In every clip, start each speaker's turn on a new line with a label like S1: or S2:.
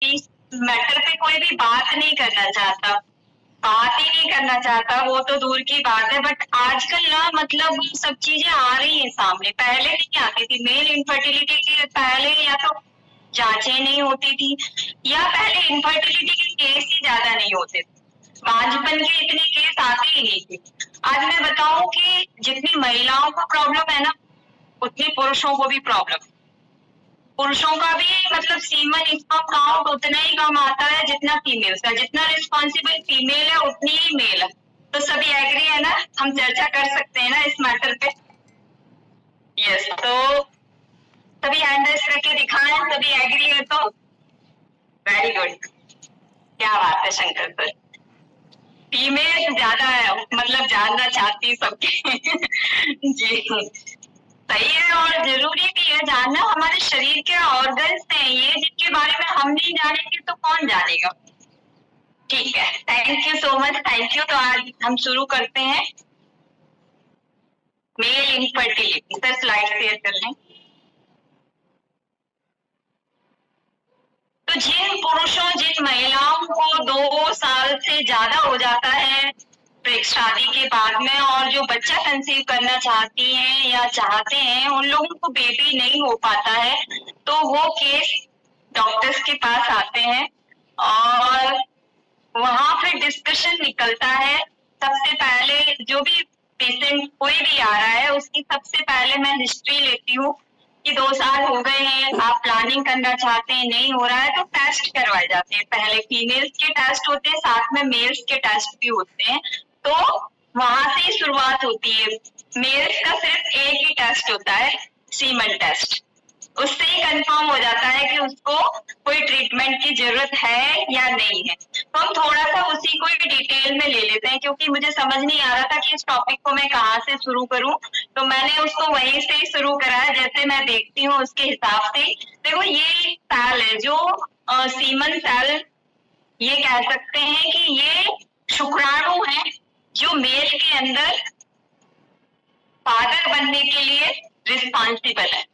S1: इस मैटर पे कोई भी बात नहीं करना चाहता, बात ही नहीं करना चाहता, वो तो दूर की बात है। बट आजकल ना मतलब सब चीजें आ रही हैं सामने, पहले नहीं आती थी। मेल इनफर्टिलिटी के पहले या तो जांचें नहीं होती थी, या पहले इनफर्टिलिटी के केस ही ज्यादा नहीं होते थे, बांझपन के इतने केस आते ही नहीं थे। आज मैं बताऊं कि जितनी महिलाओं को प्रॉब्लम है ना, उतनी पुरुषों को भी प्रॉब्लम। पुरुषों का भी मतलब सीमन स्पर्म काउंट उतना ही कम आता है जितना फीमेल का, जितना रिस्पॉन्सिबल फीमेल है उतनी ही मेल है। तो सभी एग्री है ना, हम चर्चा कर सकते हैं ना इस मैटर पे। यस, तो सभी हैंड रेस करके दिखाएं, सभी एग्री है तो वेरी गुड, क्या बात है शंकर सर। फीमेल ज्यादा है, मतलब जानना चाहती सबके जी सही है, और जरूरी भी है जानना। हमारे शरीर के ऑर्गन्स हैं ये, जिनके बारे में हम नहीं जानेंगे तो कौन जानेगा। ठीक है, thank you so much, thank you. तो आज हम शुरू करते हैं male infertility. Sir slide share कर लें। तो जिन पुरुषों, जिन महिलाओं को 2 साल से ज्यादा हो जाता है शादी के बाद में, और जो बच्चा कंसीव करना चाहती हैं या चाहते हैं, उन लोगों को बेबी नहीं हो पाता है, तो वो केस डॉक्टर्स के पास आते हैं और वहां पे डिस्कशन निकलता है। सबसे पहले जो भी पेशेंट कोई भी आ रहा है, उसकी सबसे पहले मैं हिस्ट्री लेती हूँ कि 2 साल हो गए हैं, आप प्लानिंग करना चाहते हैं, नहीं हो रहा है, तो टेस्ट करवाए जाते हैं। पहले फीमेल्स के टेस्ट होते हैं, साथ में मेल्स के टेस्ट भी होते हैं। तो वहां से ही शुरुआत होती है। मेल्स का सिर्फ एक ही टेस्ट होता है, सीमन टेस्ट। उससे ही कंफर्म हो जाता है कि उसको कोई ट्रीटमेंट की जरूरत है या नहीं है। तो हम थोड़ा सा उसी को ही डिटेल में ले लेते हैं, क्योंकि मुझे समझ नहीं आ रहा था कि इस टॉपिक को मैं कहाँ से शुरू करूं, तो मैंने उसको वहीं से ही शुरू करा है, जैसे मैं देखती हूँ उसके हिसाब से। देखो, ये सेल है जो सीमन सेल, ये कह सकते हैं कि ये शुक्राणु है जो मेल के अंदर फादर बनने के लिए रिस्पॉन्सिबल है।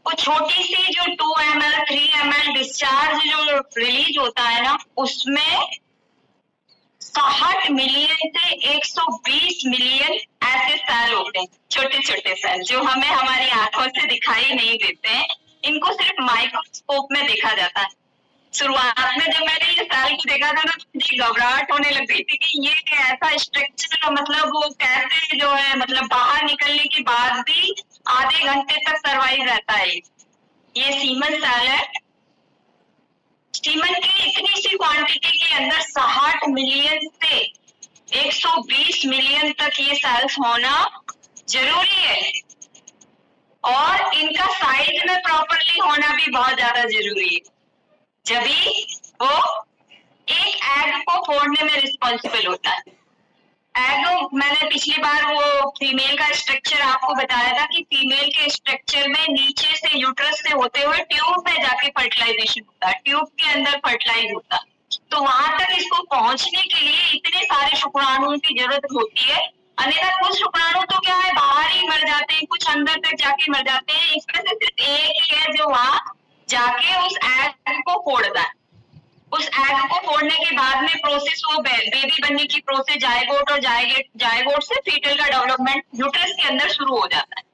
S1: वो छोटी सी जो 2 ml 3 ml डिस्चार्ज जो रिलीज होता है ना, उसमें 60 मिलियन से 120 मिलियन ऐसे सेल होते हैं, छोटे छोटे सेल, जो हमें हमारी आंखों से दिखाई नहीं देते हैं। इनको सिर्फ माइक्रोस्कोप में देखा जाता है। शुरुआत में जब मैंने ये सेल को देखा था ना, मुझे घबराहट होने लग गई थी कि ये ऐसा स्ट्रक्चर, मतलब वो कैसे जो है, मतलब बाहर निकलने के बाद भी आधे घंटे तक सर्वाइव रहता है। ये सीमन सेल है। सीमन की इतनी सी क्वांटिटी के अंदर 60 मिलियन से 120 मिलियन तक ये सेल्स होना जरूरी है, और इनका साइज में प्रॉपरली होना भी बहुत ज्यादा जरूरी है। जभी वो एक एग को फोड़ने में रिस्पॉन्सिबल होता है। एग, मैंने पिछली बार वो फीमेल का स्ट्रक्चर आपको बताया था कि फीमेल के स्ट्रक्चर में नीचे से, यूट्रस से होते हुए ट्यूब में जाके फर्टिलाइजेशन होता है, ट्यूब के अंदर फर्टिलाइज होता है। तो वहां तक इसको पहुंचने के लिए इतने सारे शुक्राणुओं की जरूरत होती है। अन्यथा कुछ शुक्राणु तो क्या है, बाहर ही मर जाते हैं, कुछ अंदर तक जाके मर जाते हैं। इसमें से सिर्फ एक ही है जो वहां जाके उस एग को फोड़ता है। उस एग को फोड़ने के बाद में प्रोसेस, वो बेबी बनने की प्रोसेस, जायगोट, और जायगोट से फीटल का डेवलपमेंट यूट्रस के अंदर शुरू हो जाता है।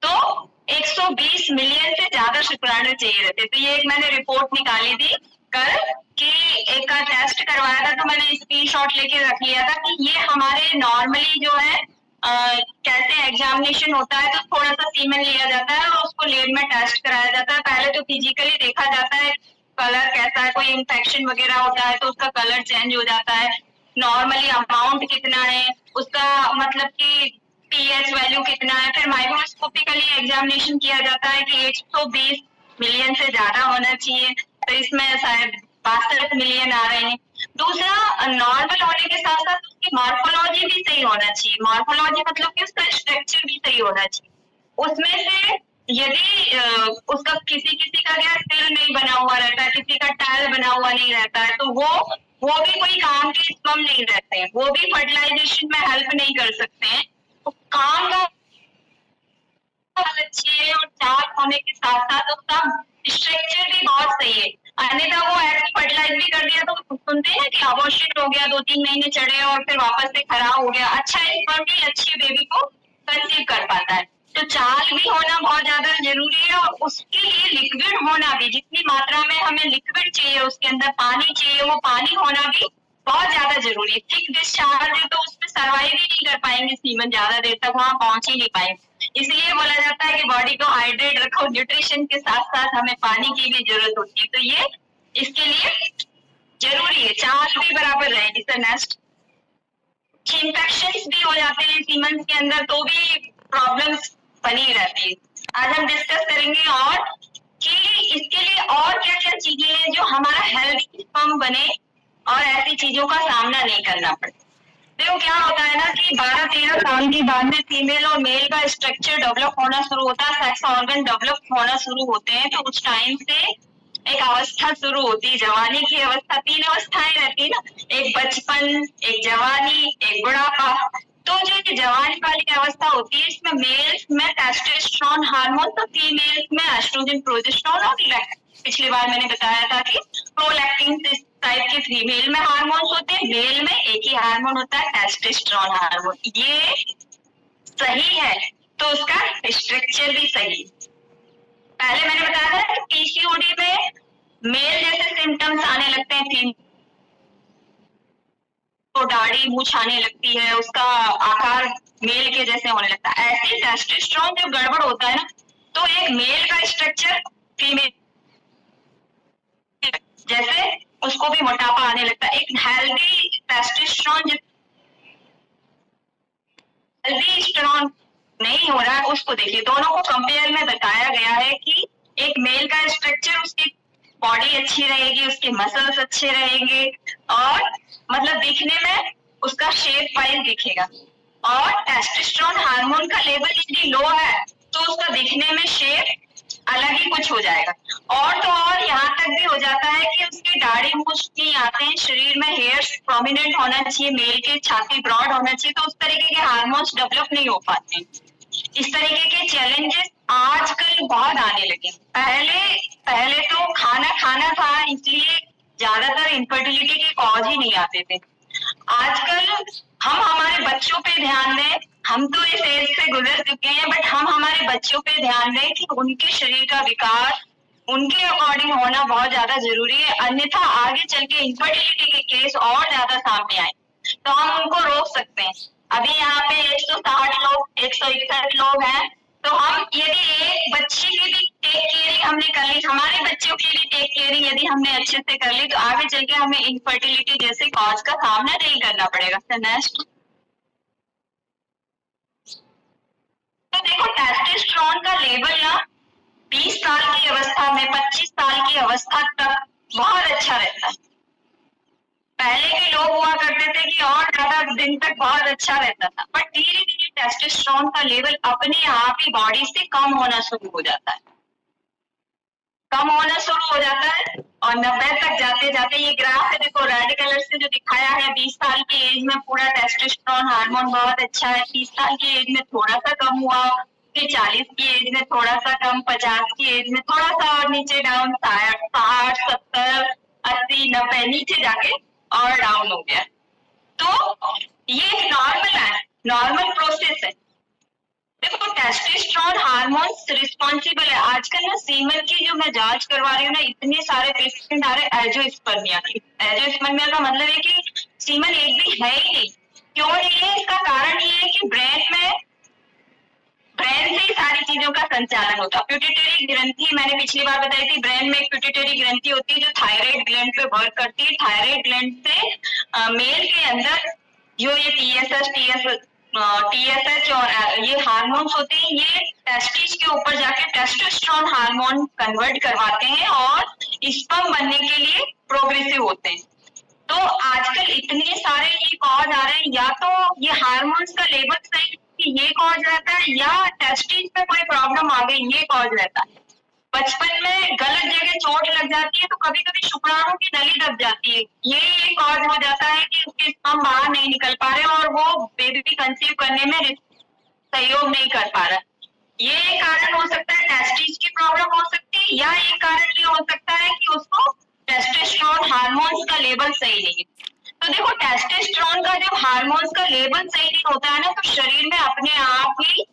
S1: तो 120 मिलियन से ज्यादा शुक्राणु चाहिए रहते। तो ये एक मैंने रिपोर्ट निकाली थी कल कि एक का टेस्ट करवाया था, तो मैंने स्क्रीनशॉट लेके रख लिया था कि ये हमारे नॉर्मली जो है कैसे एग्जामिनेशन होता है, तो थोड़ा सा सीमेन लिया जाता है और उसको लैब में टेस्ट कराया जाता है। पहले तो फिजिकली देखा जाता है कलर कैसा है, कोई इन्फेक्शन वगैरह होता है तो उसका कलर चेंज हो जाता है। नॉर्मली अमाउंट कितना है उसका, मतलब कि पीएच वैल्यू कितना है। फिर माइक्रोस्कोपिकली एग्जामिनेशन किया जाता है कि 120 मिलियन से ज्यादा होना चाहिए, तो इसमें शायद 62 मिलियन आ रहे हैं। दूसरा, नॉर्मल होने के साथ साथ उसकी मॉर्फोलॉजी भी सही होना चाहिए। मॉर्फोलॉजी मतलब कि उसका स्ट्रक्चर भी सही होना चाहिए। उसमें से यदि उसका किसी किसी का क्या सिर नहीं बना हुआ रहता है, किसी का टैल बना हुआ नहीं रहता है, तो वो भी कोई काम के स्पर्म नहीं रहते हैं, वो भी फर्टिलाइजेशन में हेल्प नहीं कर सकते हैं। तो काम का अच्छी है, और चार्ज होने के साथ साथ उसका स्ट्रक्चर भी बहुत सही है। अन्यथा वो एग गया तो सुनते हैं कि अबॉर्शन हो गया, 2-3 महीने चढ़े और फिर वापस से खराब हो गया, अच्छा स्पर्म भी अच्छे बेबी को कंसीव कर पाता है। तो चाल भी होना बहुत ज्यादा जरूरी है और उसके लिए लिक्विड होना भी, जितनी मात्रा में हमें लिक्विड चाहिए, उसके अंदर पानी चाहिए, वो पानी होना भी बहुत ज्यादा जरूरी है। थिक डिस्चार्ज है तो उसमें सर्वाइव ही नहीं कर पाएंगे सीमन, ज्यादा देर तक वहां पहुंच ही नहीं पाएंगे। इसलिए बोला जाता है कि बॉडी को हाइड्रेट रखो, न्यूट्रिशन के साथ साथ हमें पानी की भी जरूरत होती है, तो ये इसके लिए जरूरी है। चाल भी बराबर रहेगी। सर नेक्स्ट, इंफेक्शंस भी हो जाते हैं सीमन के अंदर तो भी प्रॉब्लम्स बनी रहती है। आज हम डिस्कस करेंगे और कि इसके लिए और क्या क्या चीजें हैं जो हमारा हेल्दी स्पर्म बने और ऐसी चीजों का सामना नहीं करना पड़े। देखो क्या होता है ना कि 12-13 साल के बाद में फीमेल और मेल का स्ट्रक्चर डेवलप होना शुरू होता है, सेक्स ऑर्गन डेवलप होना शुरू होते हैं, तो उस टाइम से एक अवस्था शुरू होती है, जवानी की अवस्था। 3 अवस्थाएं रहती है ना, एक बचपन, एक जवानी, एक बुढ़ापा। तो जो जवानी वाली अवस्था होती है इसमें मेल्स में टेस्टोस्टेरोन हार्मोन, तो फीमेल्स में एस्ट्रोजन, प्रोजेस्टेरोन और पिछली बार मैंने बताया था कि प्रोलैक्टिन टाइप के फीमेल में हार्मोन्स होते हैं, मेल में एक ही हार्मोन होता है टेस्टोस्टेरोन हार्मोन। ये सही है तो उसका स्ट्रक्चर भी सही। पहले मैंने बताया था कि पीसीओडी में मेल जैसे सिम्टम्स आने लगते हैं, फीमेल तो दाढ़ी मूछ आने लगती है, उसका आकार मेल के जैसे होने लगता है। ऐसे टेस्टोस्टेरोन जब गड़बड़ होता है ना तो एक मेल का स्ट्रक्चर फीमेल जैसे उसको भी मोटापा आने लगता है। एक हेल्दी टेस्टोस्टेरोन हेल्दी स्टेरोन नहीं हो रहा है उसको देखिए, दोनों को कंपेयर में बताया गया है कि एक मेल का स्ट्रक्चर, उसकी बॉडी अच्छी रहेगी, उसके मसल्स अच्छे रहेंगे और मतलब दिखने में उसका शेप वाइज दिखेगा। और टेस्टोस्टेरोन हार्मोन का लेवल यदि लो है तो उसका दिखने में शेप अलग ही कुछ हो जाएगा। और तो और यहाँ तक भी हो जाता है कि उसके दाढ़ी मूछ नहीं आते हैं, शरीर में हेयर्स प्रोमिनेंट होना चाहिए, मेल के छाती ब्रॉड होना चाहिए, तो उस तरीके के हार्मोन्स डेवलप नहीं हो पाते। इस तरीके के चैलेंजेस आजकल बहुत आने लगे। पहले तो खाना था इसलिए ज्यादातर इनफर्टिलिटी के कॉज ही नहीं आते थे। आजकल हम हमारे बच्चों पे ध्यान दें, हम तो इस एज से गुजर चुके हैं, बट हम हमारे बच्चों पे ध्यान दें कि उनके शरीर का विकास उनके अकॉर्डिंग होना बहुत ज्यादा जरूरी है, अन्यथा आगे चल के इनफर्टिलिटी के केस और ज्यादा सामने आए तो हम उनको रोक सकते हैं। अभी यहाँ पे 160 लोग, 161 लोग हैं, तो हम यदि एक बच्चे की भी टेक केयरिंग हमने कर ली, हमारे बच्चों की भी टेक केयरिंग यदि हमने अच्छे से कर ली, तो आगे चल के हमें इनफर्टिलिटी जैसे कॉज का सामना नहीं करना पड़ेगा। नेक्स्ट, तो देखो टेस्टोस्टेरोन का लेवल ना 20 साल की अवस्था में, 25 साल की अवस्था तक बहुत अच्छा रहता है। पहले के लोग हुआ करते थे कि और ज्यादा दिन तक बहुत अच्छा रहता था, बट धीरे धीरे टेस्टोस्टेरोन का लेवल अपने आप ही बॉडी से कम होना शुरू हो जाता है, और 90 तक जाते जाते, ये ग्राफ है देखो रेड कलर से जो दिखाया है, 20 साल की एज में पूरा टेस्टोस्टेरोन हार्मोन बहुत अच्छा है, 30 साल की एज में थोड़ा सा कम हुआ, फिर 40 की एज में थोड़ा सा कम, 50 की एज में थोड़ा सा और नीचे डाउन, 60, 70, 80, 90 नीचे जाके और डाउन हो गया। तो ये नॉर्मल है, नॉर्मल प्रोसेस है। देखो टेस्टोस्टेरोन हार्मोन्स रिस्पॉन्सिबल है। आजकल ना सीमन की जो मैं जांच करवा रही हूँ ना, इतने सारे पेशेंट आ रहे एंजियोस्पर्मिया की। एंजियोस्पर्मिया का मतलब है कि सीमन एक भी है ही नहीं। क्यों नहीं है? इसका कारण ये है कि ब्रेन से ही सारी चीजों का संचालन होता है। पिट्यूटरी ग्रंथि मैंने पिछली बार बताई थी, ब्रेन में एक पिट्यूटरी ग्रंथि होती है जो थायराइड ग्लैंड पे वर्क करती है। थायराइड ग्लैंड से मेल के अंदर जो ये टीएसएच और ये हार्मोन्स होते हैं, ये टेस्टिस के ऊपर जाके टेस्टोस्टेरोन हार्मोन कन्वर्ट करवाते हैं और स्पर्म बनने के लिए प्रोग्रेसिव होते हैं। तो आजकल इतने सारे ये कॉज आ रहे हैं, या तो ये हार्मोन्स का लेवल सही ये कॉज रहता है, या टेस्टिस पे कोई प्रॉब्लम आ गई ये कॉज रहता है। बचपन में गलत जगह चोट लग जाती है तो कभी कभी शुक्राणु की नली दब जाती है, ये कॉज हो जाता है कि उसके स्पर्म बाहर नहीं निकल पा रहे और वो बेबी कंसीव करने में सहयोग नहीं कर पा रहा। ये कारण हो सकता है, टेस्टिस की प्रॉब्लम हो सकती है, या एक कारण ये हो सकता है कि उसको टेस्टोस्टेरोन हार्मोन्स का लेवल सही नहीं है। तो देखो टेस्टोस्टेरोन का जब हार्मोन्स का लेवल सही नहीं होता है ना, तो शरीर में अपने आप ही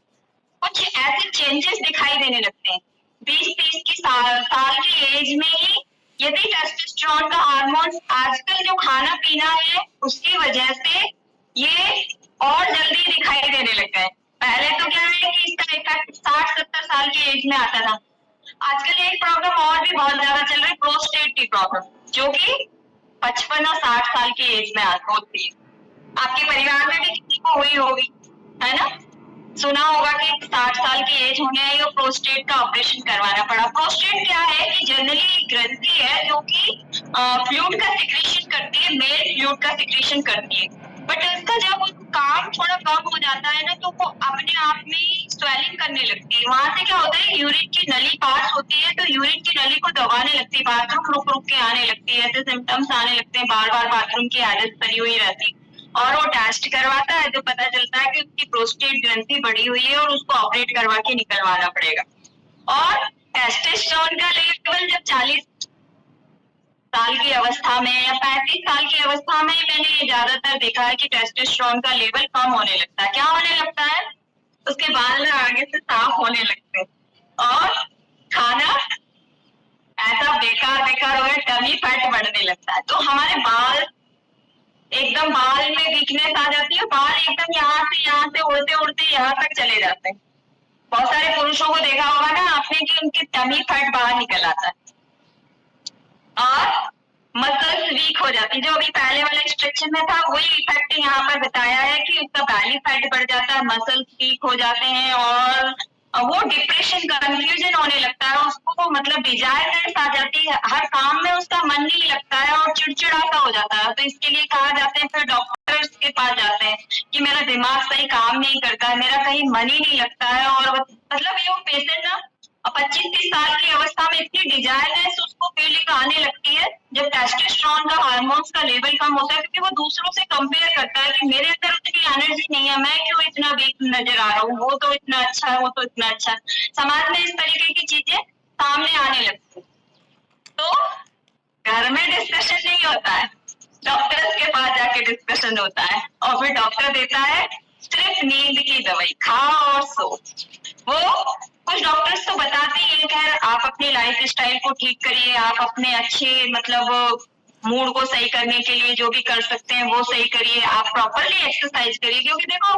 S1: कुछ ऐसे चेंजेस दिखाई देने लगते हैं। 20-30 की साल की एज में ही यदि टेस्टोस्टेरोन का हार्मोन आजकल जो खाना पीना है उसकी वजह से ये और जल्दी दिखाई देने लगा है। पहले तो क्या है कि इसका इफेक्ट 60-70 साल की एज में आता था। आजकल एक प्रॉब्लम और भी बहुत ज्यादा चल रही है, प्रोस्टेट की प्रॉब्लम, जो कि 55 और 60 साल की एज में होती है। आपके परिवार में भी किसी को हुई होगी, है ना? सुना होगा कि 60 साल की एज होने आई और प्रोस्टेट का ऑपरेशन करवाना पड़ा। प्रोस्टेट क्या है कि जनरली एक ग्रंथि है जो कि फ्लूइड का सिक्रीशन करती है, मेल फ्लूइड का सिक्रीशन करती है। बट इसका जब काम थोड़ा कम हो जाता है ना, तो वो अपने आप में ही स्वेलिंग करने लगती है। वहां से क्या होता है, यूरिन की नली पास होती है, तो यूरिन की नली को दबाने लगती है, बाथरूम रुक रुक के आने लगती है, ऐसे सिम्टम्स आने लगते हैं, बार बार बाथरूम की आदत पड़ी हुई रहती है। और वो टेस्ट करवाता है तो पता चलता है कि उसकी प्रोस्टेट ग्रंथि बढ़ी हुई है और उसको ऑपरेट करवा के निकलवाना पड़ेगा। और टेस्टोस्टेरोन का लेवल जब 40 साल की अवस्था में या 35 साल की अवस्था में मैंने ज्यादातर देखा है कि टेस्टोस्टेरोन का लेवल कम होने लगता है। क्या होने लगता है? उसके बाल आगे से साफ होने लगते हैं और खाना ऐसा बेकार बेकार हो गया, टमी फैट बढ़ने लगता है। तो हमारे बाल एकदम, बाल में वीकनेस आ जाती है, बाल एकदम यहाँ से उड़ते उड़ते यहाँ तक चले जाते हैं। बहुत सारे पुरुषों को देखा होगा ना आपने कि उनके टमी फैट बाहर निकल आता है और मसल्स वीक हो जाती है। जो अभी पहले वाले इंस्ट्रक्शन में था वही इफेक्ट यहाँ पर बताया है कि उसका बैली फैट बढ़ जाता है, मसल्स वीक हो जाते हैं और वो डिप्रेशन, कंफ्यूजन होने लगता है, उसको मतलब डिजायरनेस आ जाती है, हर काम में उसका मन नहीं लगता है और चिड़चिड़ा सा हो जाता है। तो इसके लिए कहा जाते हैं, फिर डॉक्टर्स के पास जाते हैं कि मेरा दिमाग सही काम नहीं करता है, मेरा कहीं मन ही नहीं लगता है। और मतलब ये पेशेंट ना 25-30 साल की अवस्था में इतनी डिजायरनेस उसको फीलिंग आने लगती है जब टेस्टोस्टेरोन का हार्मोन्स का लेवल कम होता है, क्योंकि वो दूसरों से कंपेयर करता है कि मेरे अंदर उतनी एनर्जी नहीं है, मैं क्यों इतना वीक नजर आ रहा हूँ, वो तो इतना अच्छा है, वो तो इतना अच्छा है। समाज में इस तरीके की चीजें सामने आने लगती है। तो घर में डिस्कशन नहीं होता है, डॉक्टर्स के पास जाके डिस्कशन होता है और फिर डॉक्टर देता है सिर्फ नींद की दवाई, खाओ और सो। वो कुछ डॉक्टर्स तो बताते ही है, खैर आप अपनी लाइफ स्टाइल को ठीक करिए, आप अपने अच्छे मतलब मूड को सही करने के लिए जो भी कर सकते हैं वो सही करिए, आप प्रॉपरली एक्सरसाइज करिए, क्योंकि देखो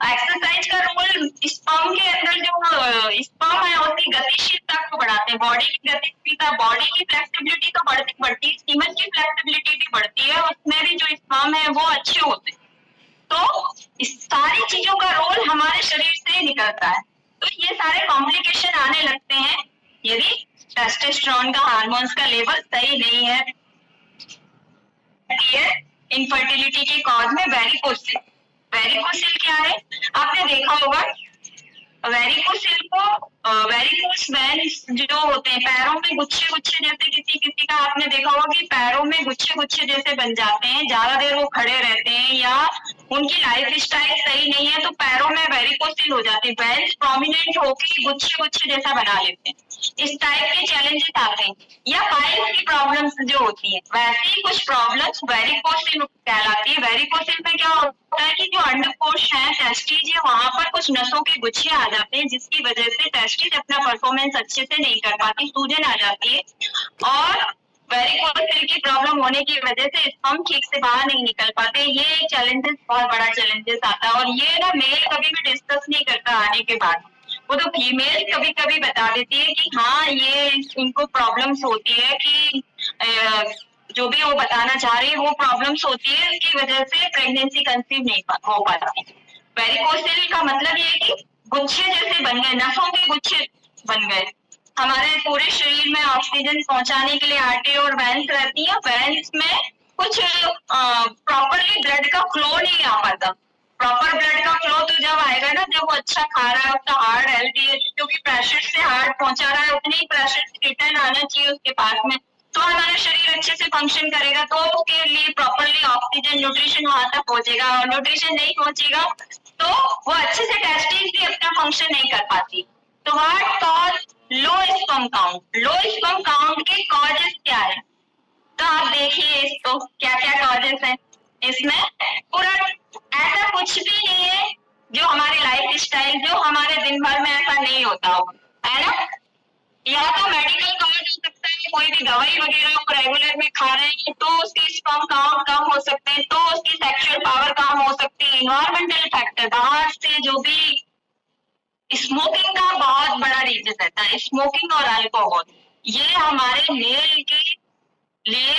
S1: एक्सरसाइज का रोल स्पर्म के अंदर जो स्पर्म है उसकी गतिशीलता को बढ़ाते हैं, बॉडी की गतिशीलता, बॉडी की फ्लेक्सिबिलिटी तो बढ़ती है, सीमन की फ्लेक्सिबिलिटी भी बढ़ती है, उसमें भी जो स्पर्म है वो अच्छे होते हैं। तो इस सारी चीजों का रोल हमारे शरीर से निकलता है। तो ये सारे कॉम्प्लिकेशन आने लगते हैं यदि टेस्टोस्टेरोन का हार्मोन्स का लेवल सही नहीं है। इनफर्टिलिटी के कॉज में वेरिकोसिल। वेरिकोसिल क्या है? आपने देखा होगा वेरिकोसिल को, वेरिकोस वेन्स जो होते हैं पैरों में गुच्छे गुच्छे जैसे, किसी किसी का आपने देखा होगा कि पैरों में गुच्छे गुच्छे जैसे बन जाते हैं, ज्यादा देर वो खड़े रहते हैं या उनकी लाइफ स्टाइल सही नहीं है तो पैरों में वेरिकोसिल हो जाते हैं, वेन्स प्रोमिनेंट होकर गुच्छे गुच्छे जैसा बना लेते हैं। इस टाइप के चैलेंजेस आते हैं। या पाइल्स की प्रॉब्लम्स जो होती है, वैसे ही कुछ प्रॉब्लम्स वेरिकोसिल कहलाती है। वेरिकोसिल में क्या होता है कि जो अंडकोश है, टेस्टिस है, वहां पर कुछ नसों के गुच्छे आ जाते हैं जिसकी वजह से टेस्टिस अपना परफॉर्मेंस अच्छे से नहीं कर पाती, सूजन आ जाती है और वेरिकोसिल की प्रॉब्लम होने की वजह से स्पर्म ठीक से बाहर नहीं निकल पाते। ये एक चैलेंजेस, बहुत बड़ा चैलेंजेस आता है और ये ना मेल कभी भी डिस्कस नहीं करता आने के बाद, वो तो फीमेल कभी कभी बता देती है कि हाँ ये इनको प्रॉब्लम्स होती है, कि जो भी वो बताना चाह रही है वो प्रॉब्लम्स होती है, इसकी वजह से प्रेगनेंसी कंसीव नहीं हो पाती। वेरिकोसिल का मतलब ये है कि गुच्छे जैसे बन गए, नसों के गुच्छे बन गए। हमारे पूरे शरीर में ऑक्सीजन पहुंचाने के लिए आर्टरी और वेन्स रहती है, वेन्स में कुछ प्रॉपरली ब्लड का फ्लो नहीं आ पाता। प्रॉपर ब्लड का फ्लो तो जब आएगा ना जब वो अच्छा खा रहा है, उसका हार्ट हेल्दी है, क्योंकि प्रेशर से हार्ट पहुंचा रहा है उतनी ही प्रेशर रिटर्न आना चाहिए उसके पास में, तो हमारा शरीर अच्छे से फंक्शन करेगा। तो उसके लिए प्रॉपरली ऑक्सीजन, न्यूट्रिशन वहां तक पहुंचेगा, और न्यूट्रिशन नहीं पहुंचेगा तो वो अच्छे से टेस्टिस भी अपना फंक्शन नहीं कर पाती। तो what cause low sperm count? Low sperm count के कॉजेस क्या है? तो आप देखिए इसको क्या क्या कॉजेस हैं इसमें। पूरा ऐसा कुछ भी नहीं है जो हमारे लाइफ स्टाइल, जो हमारे दिन भर में ऐसा नहीं होता हो, है ना। या तो मेडिकल कॉज हो सकता है, कोई भी दवाई वगैरह आप रेगुलर में खा रहे हैं तो उसकी स्पर्म काउंट कम हो सकते हैं, तो उसकी सेक्सुअल पावर कम हो सकती है। इन्वायरमेंटल फैक्टर, बाहर से जो भी, स्मोकिंग का बहुत बड़ा रीजन रहता है, स्मोकिंग और अल्कोहल, ये हमारे मेल के लिए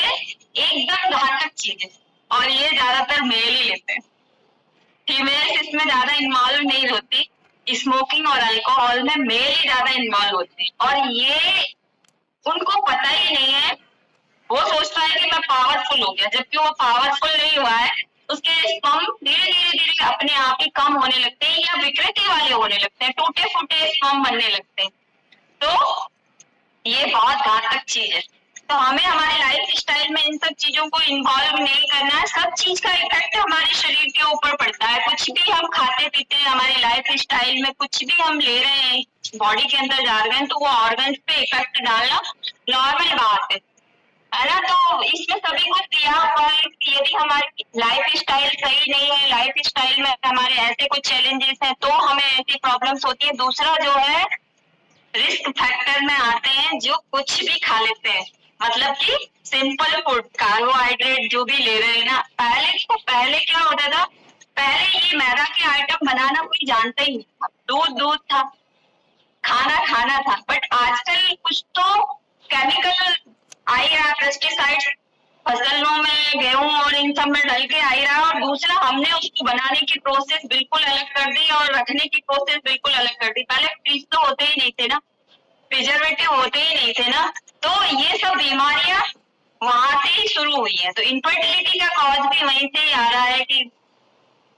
S1: एकदम घातक चीज है और ये ज्यादातर मेल ही लेते हैं, फीमेल्स इसमें ज्यादा इन्वॉल्व नहीं होती। स्मोकिंग और अल्कोहल में मेल ही ज्यादा इन्वॉल्व होते हैं और ये उनको पता ही नहीं है। वो सोचता है कि मैं पावरफुल हो गया, जबकि वो पावरफुल नहीं हुआ है। उसके स्पर्म धीरे धीरे धीरे अपने आप ही कम होने लगते हैं या विकृति वाले होने लगते हैं, टूटे फूटे स्पर्म बनने लगते हैं। तो ये बहुत घातक चीज है। तो हमें हमारे लाइफ स्टाइल में इन सब चीजों को इन्वॉल्व नहीं करना है। सब चीज का इफेक्ट हमारे शरीर के ऊपर पड़ता है। कुछ भी हम खाते पीते हैं, हमारे लाइफ स्टाइल में कुछ भी हम ले रहे हैं, बॉडी के अंदर जा रहे हैं, तो वो ऑर्गन्स पे इफेक्ट डालना नॉर्मल बात है ना। तो इसमें सभी को दिया हुआ है कि यदि हमारी लाइफ स्टाइल सही नहीं है, लाइफ स्टाइल में हमारे ऐसे कुछ चैलेंजेस हैं, तो हमें ऐसी प्रॉब्लम्स होती है। दूसरा जो है, रिस्क फैक्टर में आते हैं जो कुछ भी खा लेते हैं, मतलब कि सिंपल फूड, कार्बोहाइड्रेट जो भी ले रहे हैं ना। पहले क्या होता था, पहले ये मैदा के आइटम बनाना कोई जानता ही नहीं था, दूध था, खाना था। बट आजकल कुछ तो केमिकल आ ही रहा, पेस्टिसाइड्स फसलों में, गेहूं और इन सब में डल के आ ही रहा। और दूसरा, हमने उसको बनाने की प्रोसेस बिल्कुल अलग कर दी और रखने की प्रोसेस बिल्कुल अलग कर दी। पहले फ्रिज तो होते ही नहीं थे ना, प्रिजर्वेटिव होते ही नहीं थे ना, तो ये सब बीमारियां वहां से ही शुरू हुई है। तो इनफर्टिलिटी का कॉज भी वहीं से ही आ रहा है कि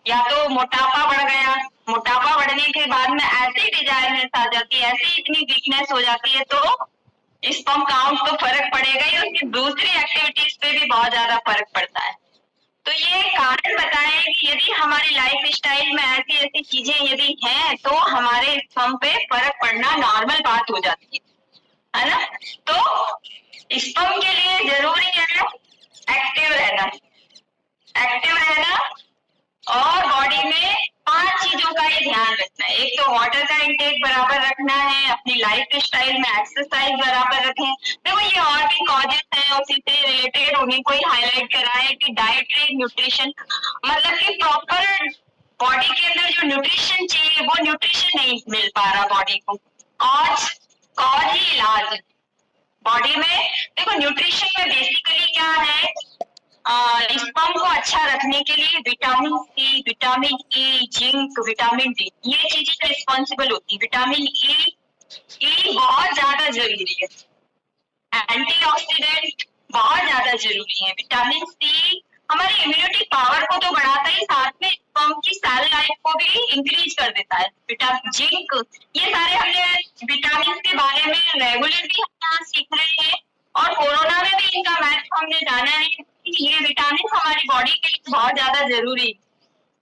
S1: या तो मोटापा बढ़ गया, मोटापा बढ़ने के बाद में ऐसी डिजायरनेस आ जाती है, ऐसी इतनी वीकनेस हो जाती है, तो स्पर्म काउंट तो फर्क पड़ेगा ही, उसकी दूसरी एक्टिविटीज पे भी बहुत ज्यादा फर्क पड़ता है। तो ये कारण बताएं कि यदि हमारी लाइफ स्टाइल में ऐसी ऐसी चीजें यदि हैं, तो हमारे स्पर्म पे फर्क पड़ना नॉर्मल बात हो जाती है ना। तो स्पर्म के लिए जरूरी है एक्टिव रहना और बॉडी में 5 चीजों का ही ध्यान रखना है। एक तो वाटर का इंटेक बराबर रखना है, अपनी लाइफ स्टाइल में एक्सरसाइज बराबर रखें। देखो ये और भी कॉजेस हैं, उसी से रिलेटेड उन्हीं को ही हाईलाइट करा है कि डाइटरी न्यूट्रिशन, मतलब कि प्रॉपर बॉडी के अंदर जो न्यूट्रिशन चाहिए वो न्यूट्रिशन नहीं मिल पा रहा बॉडी को। कॉज ही इलाज बॉडी में। देखो न्यूट्रिशन में बेसिकली क्या है, स्पर्म को अच्छा रखने के लिए vitamin C, vitamin E, zinc, vitamin D, ये चीजें रिस्पॉन्सिबल होती है। विटामिन ई बहुत ज्यादा जरूरी है, एंटीऑक्सीडेंट बहुत ज्यादा जरूरी है। विटामिन सी हमारी इम्यूनिटी पावर को तो बढ़ाता ही, साथ में स्पर्म की सेल लाइफ को भी इंक्रीज कर देता है। विटामिन जिंक, ये सारे हमने विटामिन के बारे में रेगुलर भी हम सीख रहे हैं और कोरोना में भी इनका महत्व हमने जाना है कि ये विटामिन हमारी बॉडी के लिए बहुत ज्यादा जरूरी,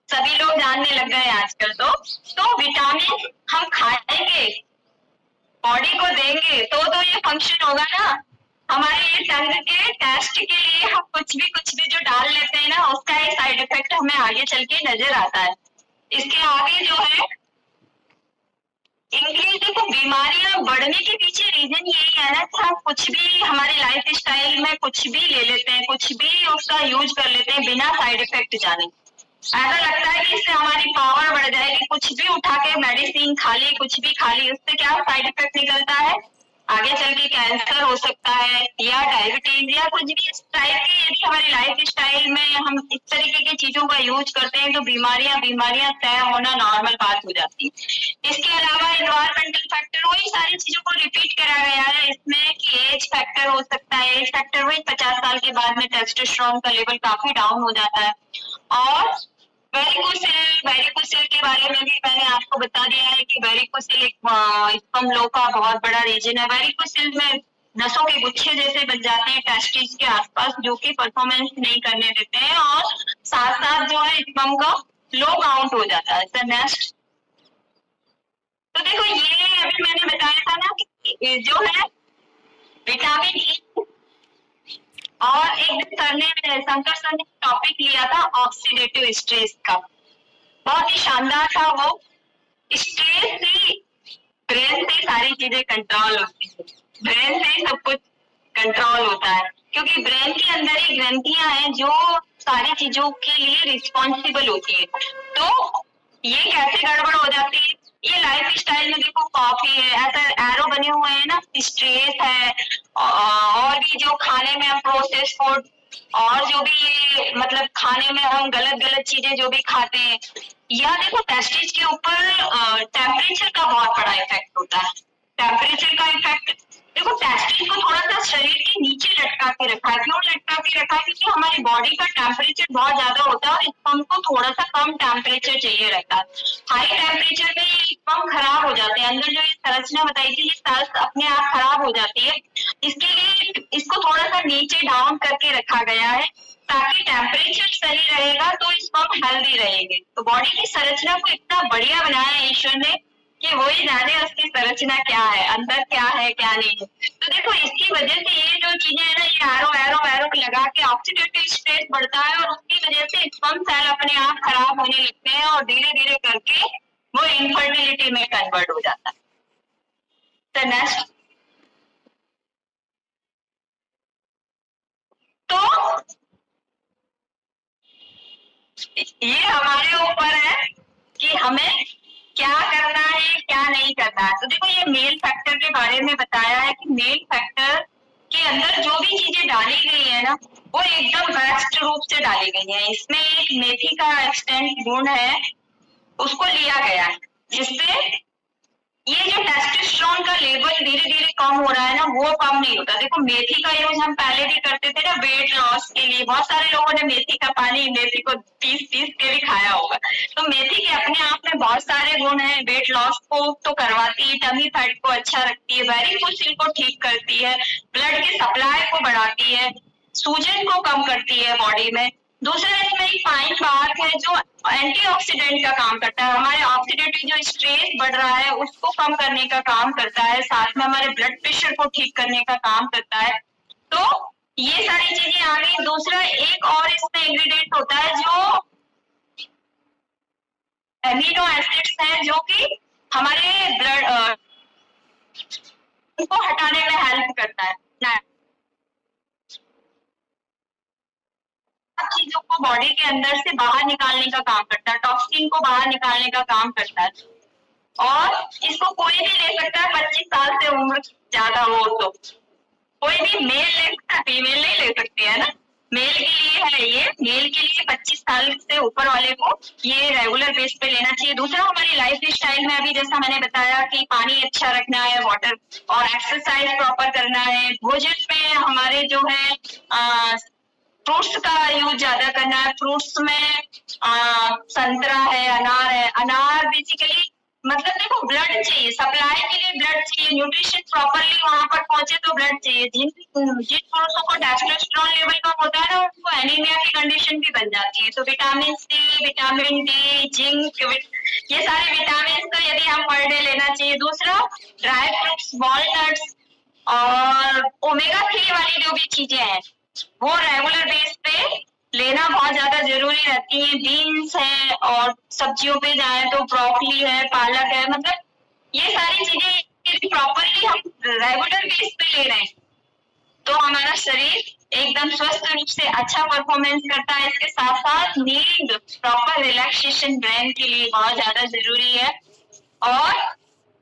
S1: सभी लोग जानने लग गए आजकल। तो विटामिन हम खाएंगे, बॉडी को देंगे तो ये फंक्शन होगा ना। हमारे ये टंग के टेस्ट के लिए हम कुछ भी जो डाल लेते हैं ना, उसका ये साइड इफेक्ट हमें आगे चल के नजर आता है। इसके आगे जो है इंक्रीज, देखो बीमारियां बढ़ने के पीछे रीजन यही है ना कि हम कुछ भी हमारी लाइफ स्टाइल में कुछ भी ले लेते हैं, कुछ भी उसका यूज कर लेते हैं बिना साइड इफेक्ट जाने। ऐसा लगता है कि इससे हमारी पावर बढ़ जाएगी, कुछ भी उठा के मेडिसिन खा ली, कुछ भी खा ली, उससे क्या साइड इफेक्ट निकलता है, आगे चल के कैंसर हो सकता है या डायबिटीज या कुछ भी इस टाइप की। यदि हमारी लाइफ स्टाइल में हम इस तरीके की चीजों का यूज करते हैं तो बीमारियां तय होना नॉर्मल बात हो जाती है। इसके अलावा एनवायरमेंटल फैक्टर, वही सारी चीजों को रिपीट करा गया है इसमें कि एज फैक्टर हो सकता है। एज फैक्टर वही 50 साल के बाद में टेस्टोस्टेरोन का लेवल काफी डाउन हो जाता है। और वेरिकोसिल के बारे में भी मैंने आपको बता दिया है कि वेरिकोसिल एक स्पर्म लो का बहुत बड़ा रीजन है। वेरिकोसिल में नसों के गुच्छे जैसे बन जाते हैं टेस्टिस के आसपास, जो कि परफॉर्मेंस नहीं करने देते हैं और साथ साथ जो है स्पर्म का लो काउंट हो जाता है। Sir next. तो देखो ये अभी मैंने बताया था ना कि जो है विटामिन ई और एक शंकर सर ने टॉपिक लिया था ऑक्सीडेटिव स्ट्रेस का, बहुत ही शानदार था वो। स्ट्रेस से ब्रेन से सारी चीजें कंट्रोल होती है, ब्रेन से ही सब कुछ कंट्रोल होता है, क्योंकि ब्रेन के अंदर ही ग्रंथियां हैं जो सारी चीजों के लिए रिस्पॉन्सिबल होती है। तो ये कैसे गड़बड़ हो जाती है, ये लाइफ स्टाइल में देखो कॉफी है, ऐसा एरो बने हुए हैं ना, स्ट्रेस है, और भी जो खाने में हम प्रोसेस फूड और जो भी ये मतलब खाने में हम गलत गलत चीजें जो भी खाते हैं, या देखो टेस्टिस के ऊपर टेम्परेचर का बहुत बड़ा इफेक्ट होता है। टेम्परेचर का इफेक्ट देखो, टेस्टिस को थोड़ा सा शरीर के नीचे लटका के रखा है, क्यों लटका के रखा है, क्योंकि हमारी बॉडी का टेम्परेचर बहुत ज्यादा होता है और स्पर्म को थोड़ा सा कम टेम्परेचर चाहिए रहता है। हाई टेम्परेचर में ये स्पर्म खराब हो जाते हैं, अंदर जो ये संरचना बताई थी ये सेल्स अपने आप खराब हो जाती है। इसके लिए इसको थोड़ा सा नीचे डाउन करके रखा गया है, ताकि टेम्परेचर सही रहेगा तो स्पर्म हेल्दी रहेंगे। तो बॉडी की संरचना को इतना बढ़िया बनाया है ईश्वर ने कि वही जाने उसकी संरचना क्या है, अंदर क्या है क्या नहीं है। तो देखो इसकी वजह से ये जो चीजें है ना, ये एरो एरो एरो लगा के ऑक्सीडेटिव स्ट्रेस बढ़ता है, और उसकी वजह से स्पर्म सेल अपने आप खराब होने लगते हैं और धीरे धीरे करके वो इनफर्टिलिटी में कन्वर्ट हो जाता है। तो नेक्स्ट, तो ये हमारे ऊपर है कि हमें क्या करना है क्या नहीं करना है। तो देखो ये मेल फैक्टर के बारे में बताया है कि मेल फैक्टर के अंदर जो भी चीजें डाली गई है ना, वो एकदम बेस्ट रूप से डाली गई है। इसमें एक मेथी का एक्सटेंट गुण है, उसको लिया गया है, जिससे ये जो टेस्टोस्टेरोन का लेवल धीरे धीरे कम हो रहा है ना, वो कम नहीं होता। देखो मेथी का यूज हम पहले भी करते थे ना वेट लॉस के लिए, बहुत सारे लोगों ने मेथी का पानी, मेथी को पीस के भी खाया होगा। तो मेथी के अपने आप में बहुत सारे गुण हैं, वेट लॉस को तो करवाती है, टमी फैट को अच्छा रखती है, वेरिकोसिल को ठीक करती है, ब्लड की सप्लाई को बढ़ाती है, सूजन को कम करती है बॉडी में। दूसरा इसमें एक फाइन बात है जो एंटीऑक्सीडेंट का काम करता है, हमारे ऑक्सीडेटिव जो स्ट्रेस बढ़ रहा है उसको कम करने का काम करता है, साथ में हमारे ब्लड प्रेशर को ठीक करने का काम करता है। तो ये सारी चीजें आ गई। दूसरा एक और इसमें इंग्रेडिएंट होता है जो एमिनो एसिड्स हैं, जो कि हमारे ब्लड को हटाने में हेल्प करता है ना, चीजों को बॉडी के अंदर से बाहर निकालने का काम करता है, टॉक्सिन को बाहर निकालने का काम करता है। और इसको कोई भी ले सकता है, 25 साल से उम्र ज्यादा हो तो कोई भी मेल ले सकता है, फीमेल नहीं ले सकती है ना। मेल के लिए है ये, मेल के लिए 25 साल से ऊपर वाले को ये रेगुलर बेस पे लेना चाहिए। दूसरा हमारी लाइफ स्टाइल में अभी जैसा मैंने बताया कि पानी अच्छा रखना है, वाटर और एक्सरसाइज प्रॉपर करना है। भोजन में हमारे जो है फ्रूट्स का यूज ज्यादा करना है। फ्रूट्स में संतरा है, अनार है। अनार बेसिकली मतलब देखो ब्लड चाहिए, सप्लाई के लिए ब्लड चाहिए, न्यूट्रिशन प्रॉपरली वहां पर पहुंचे तो ब्लड चाहिए। जिन पुरुषों को टेस्टोस्टेरोन लेवल कम होता है ना, उनको एनीमिया की कंडीशन भी बन जाती है। तो vitamin C, vitamin D, zinc, ये सारे विटामिन तो यदि हम पर डे लेना चाहिए। दूसरा ड्राई फ्रूट्स, वॉलनट्स और ओमेगा 3 वाली जो भी चीजें हैं वो रेगुलर बेस पे लेना बहुत ज्यादा जरूरी रहती है। बीन्स है, और सब्जियों पे जाए तो ब्रोकली है, पालक है, मतलब ये सारी चीजें प्रॉपरली हम रेगुलर बेस पे ले रहे हैं तो हमारा शरीर एकदम स्वस्थ रूप से अच्छा परफॉर्मेंस करता है। इसके साथ साथ नींद, प्रॉपर रिलैक्सेशन ब्रेन के लिए बहुत ज्यादा जरूरी है, और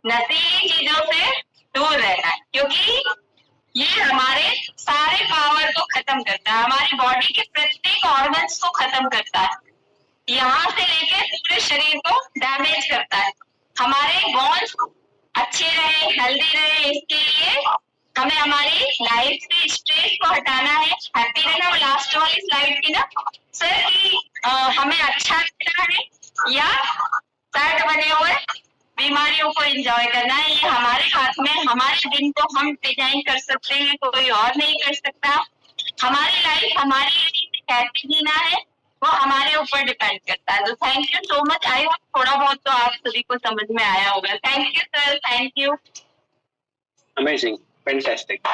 S1: नशीली चीजों से दूर रहना है, क्योंकि ये हमारे सारे पावर को खत्म करता है, हमारी बॉडी के प्रत्येक ऑर्गन्स को खत्म करता है, यहाँ से लेके पूरे शरीर को डैमेज करता है। हमारे बोन्स अच्छे रहे, हेल्दी रहे, इसके लिए हमें हमारी लाइफ से स्ट्रेस को हटाना है। हैप्पी रहना, वो लास्ट वाली स्लाइड की ना सर की हमें अच्छा रहना है या सैड बने हुए बीमारियों को एंजॉय करना है। ये हमारे हाथ में, हमारे दिन को हम डिजाइन कर सकते हैं, कोई और नहीं कर सकता। हमारी लाइफ हमारी रीति कैसे जीना है वो हमारे ऊपर डिपेंड करता है। तो thank you so much. I hope थोड़ा बहुत तो आप सभी को समझ में आया होगा। Thank you sir, thank you.
S2: Amazing, fantastic.